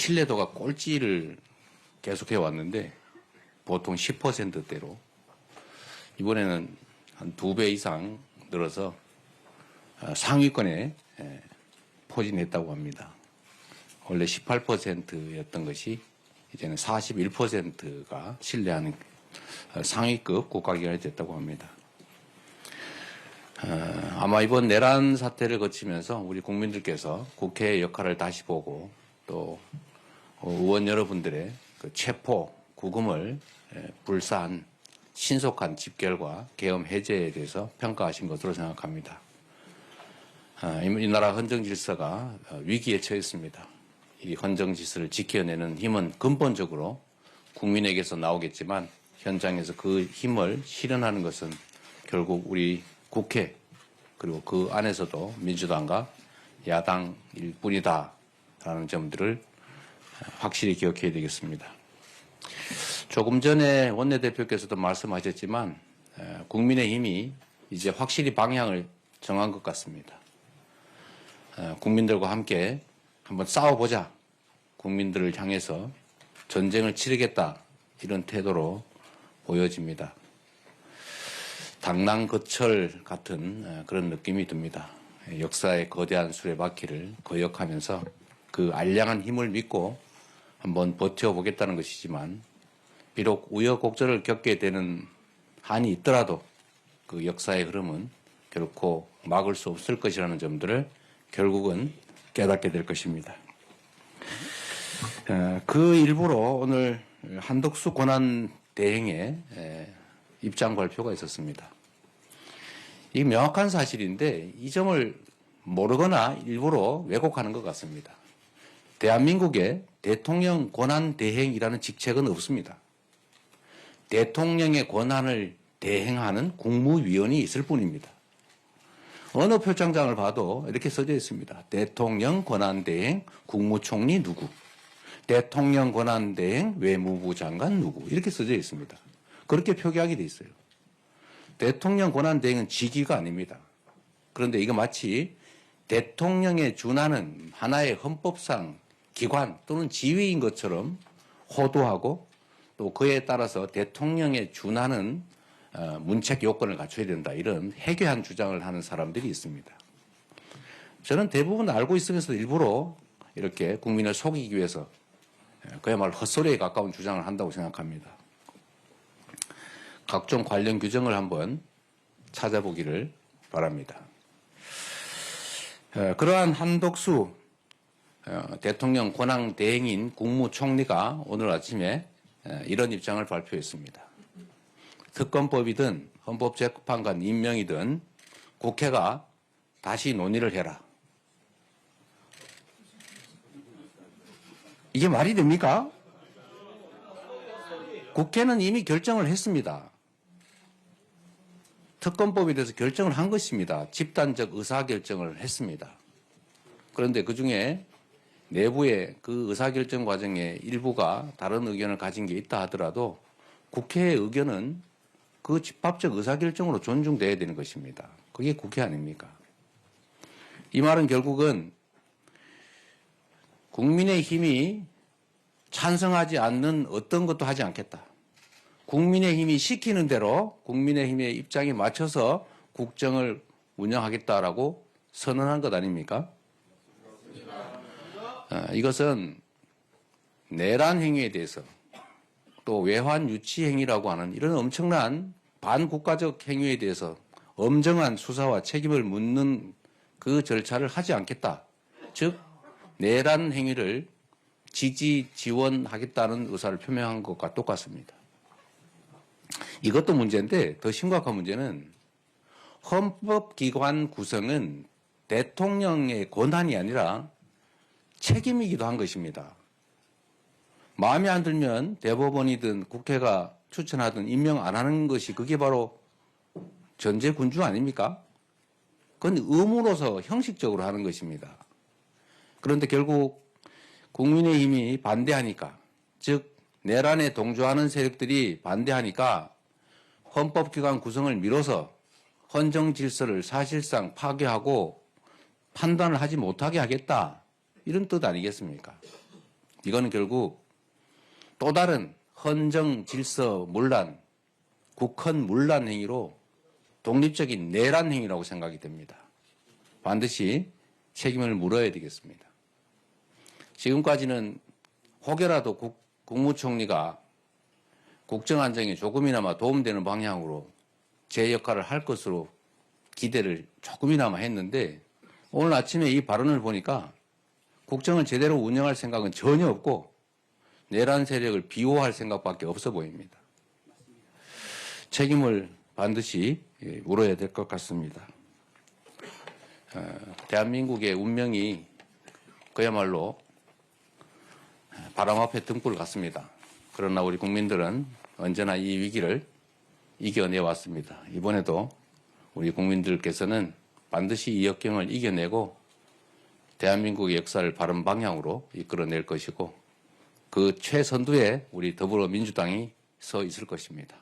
신뢰도가 꼴찌를 계속해 왔는데 보통 10%대로 이번에는 한 2배 이상 늘어서 상위권에 포진했다고 합니다. 원래 18%였던 것이 이제는 41%가 신뢰하는 상위급 국가기관이 됐다고 합니다. 아마 이번 내란 사태를 거치면서 우리 국민들께서 국회의 역할을 다시 보고 또 의원 여러분들의 그 체포, 구금을 불사한 신속한 집결과 계엄 해제에 대해서 평가하신 것으로 생각합니다. 이 나라 헌정 질서가 위기에 처했습니다. 이 헌정 질서를 지켜내는 힘은 근본적으로 국민에게서 나오겠지만 현장에서 그 힘을 실현하는 것은 결국 우리 국회 그리고 그 안에서도 민주당과 야당일 뿐이다라는 점들을 확실히 기억해야 되겠습니다. 조금 전에 원내대표께서도 말씀하셨지만 국민의힘이 이제 확실히 방향을 정한 것 같습니다. 국민들과 함께 한번 싸워보자. 국민들을 향해서 전쟁을 치르겠다. 이런 태도로 보여집니다. 당랑거철 같은 그런 느낌이 듭니다. 역사의 거대한 수레바퀴를 거역하면서 그 알량한 힘을 믿고 한번 버텨보겠다는 것이지만 비록 우여곡절을 겪게 되는 한이 있더라도 그 역사의 흐름은 결코 막을 수 없을 것이라는 점들을 결국은 깨닫게 될 것입니다. 그 일부로 오늘 한덕수 권한대행의 입장 발표가 있었습니다. 이게 명확한 사실인데 이 점을 모르거나 일부러 왜곡하는 것 같습니다. 대한민국에 대통령 권한대행이라는 직책은 없습니다. 대통령의 권한을 대행하는 국무위원이 있을 뿐입니다. 어느 표창장을 봐도 이렇게 써져 있습니다. 대통령 권한대행 국무총리 누구, 대통령 권한대행 외무부 장관 누구 이렇게 써져 있습니다. 그렇게 표기하게 돼 있어요. 대통령 권한대행은 직위가 아닙니다. 그런데 이거 마치 대통령에 준하는 하나의 헌법상 기관 또는 지위인 것처럼 호도하고 또 그에 따라서 대통령에 준하는 문책 요건을 갖춰야 된다. 이런 해괴한 주장을 하는 사람들이 있습니다. 저는 대부분 알고 있으면서 일부러 이렇게 국민을 속이기 위해서 그야말로 헛소리에 가까운 주장을 한다고 생각합니다. 각종 관련 규정을 한번 찾아보기를 바랍니다. 그러한 한덕수 대통령 권한 대행인 국무총리가 오늘 아침에 이런 입장을 발표했습니다. 특검법이든 헌법재판관 임명이든 국회가 다시 논의를 해라. 이게 말이 됩니까? 국회는 이미 결정을 했습니다. 특검법에 대해서 결정을 한 것입니다. 집단적 의사결정을 했습니다. 그런데 그중에 내부의 그 의사결정 과정에 일부가 다른 의견을 가진 게 있다 하더라도 국회의 의견은 그 집합적 의사결정으로 존중돼야 되는 것입니다. 그게 국회 아닙니까? 이 말은 결국은 국민의힘이 찬성하지 않는 어떤 것도 하지 않겠다. 국민의힘이 시키는 대로 국민의힘의 입장에 맞춰서 국정을 운영하겠다라고 선언한 것 아닙니까? 이것은 내란 행위에 대해서 또 외환 유치 행위라고 하는 이런 엄청난 반국가적 행위에 대해서 엄정한 수사와 책임을 묻는 그 절차를 하지 않겠다. 즉 내란 행위를 지지 지원하겠다는 의사를 표명한 것과 똑같습니다. 이것도 문제인데 더 심각한 문제는 헌법기관 구성은 대통령의 권한이 아니라 책임이기도 한 것입니다. 마음에 안 들면 대법원이든 국회가 추천하든 임명 안 하는 것이 그게 바로 전제군주 아닙니까? 그건 의무로서 형식적으로 하는 것입니다. 그런데 결국 국민의힘이 반대하니까, 즉 내란에 동조하는 세력들이 반대하니까 헌법기관 구성을 미뤄서 헌정 질서를 사실상 파괴하고 판단을 하지 못하게 하겠다. 이런 뜻 아니겠습니까? 이거는 결국 또 다른 헌정 질서 문란, 국헌 문란 행위로 독립적인 내란 행위라고 생각이 됩니다. 반드시 책임을 물어야 되겠습니다. 지금까지는 혹여라도 국무총리가 국정 안정에 조금이나마 도움되는 방향으로 제 역할을 할 것으로 기대를 조금이나마 했는데 오늘 아침에 이 발언을 보니까 국정을 제대로 운영할 생각은 전혀 없고 내란 세력을 비호할 생각밖에 없어 보입니다. 책임을 반드시 물어야 될 것 같습니다. 대한민국의 운명이 그야말로 바람 앞에 등불 같습니다. 그러나 우리 국민들은 언제나 이 위기를 이겨내왔습니다. 이번에도 우리 국민들께서는 반드시 이 역경을 이겨내고 대한민국의 역사를 바른 방향으로 이끌어낼 것이고 그 최선두에 우리 더불어민주당이 서 있을 것입니다.